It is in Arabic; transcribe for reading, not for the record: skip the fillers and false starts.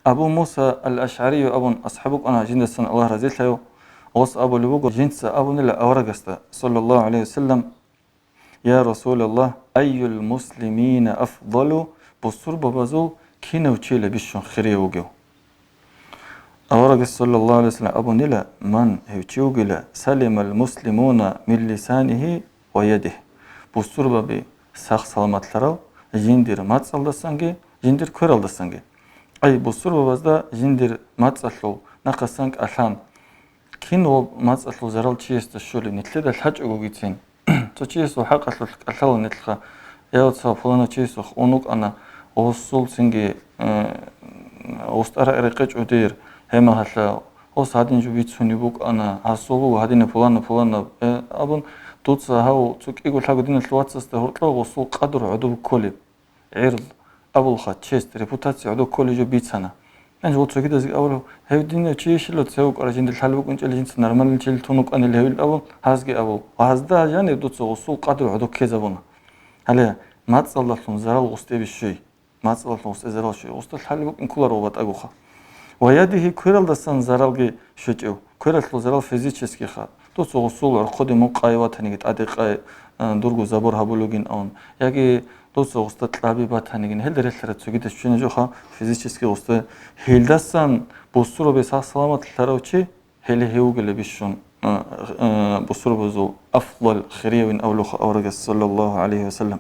أبو موسى الأشعري أبو أصحابك أنا جند السنة الله رزيت له وص أبو لبوق جنس أبو نلا أورجست صلى الله عليه وسلم يا رسول الله أي المسلمين أفضل بصر ببزو كينو تشيل بيشون خيري وجو أورجس صلى الله عليه وسلم أبو نلا من هيتشوجلا سلم المسلمون من لسانه ويده بصر ببي ساق سلامت لرو جندير مات صلى جندير كورال دسانجي أي بصر ببزدا جندير مات صلوا نقصانك ألان كين و مات صلوا زرال تشيست الشولي نتلدا الحج أوجيتين تشيست وحق ألان نتلخا يا تصا فلان تشيست أونوك أنا وصل سنجي أسترا إرقج أدير هما هلا أوس هادين جو بيتسوني بوك أنا هاسولو هادين فلان أبون توتسا هاو تك إيقول حاجة دين الواتس استهرتلا وصل قدر عدو كولي عرض أول خا تشيست ريبوتاسي عدو كولي جو بيتسانا أنا قلت كده زي أول هاو دين تشيش لو تسوق أرجين الحلبك أنت اللي جنس نرمال تشيل تونك أنا اللي هو الأول هازجي أول وهازدا يعني دوتسا وصل قدر عدو كذا بنا هلا ما تصلح لهم زرال وستي بالشيء ما تصلح لهم وستي زرال شيء وستي الحلبك إن كل روبات أجوخا ويده كورال دستان زرالجي شجعو كورال زرال فيزيكسكي خا دوتسا وصل عقد مقايوات هنيجت أدق درجو زبور هبولوجين أون يجي دوتسا وستي طبيبات هنيجين هل دريت لرت سجيت شنو جوخا فيزيكسكي وستي هل دستان بوسترو بسا سلامة لروتشي هل هيوجل بيشون بوسترو بزو أفضل خيرين أولوخ أورجس صلى الله عليه وسلم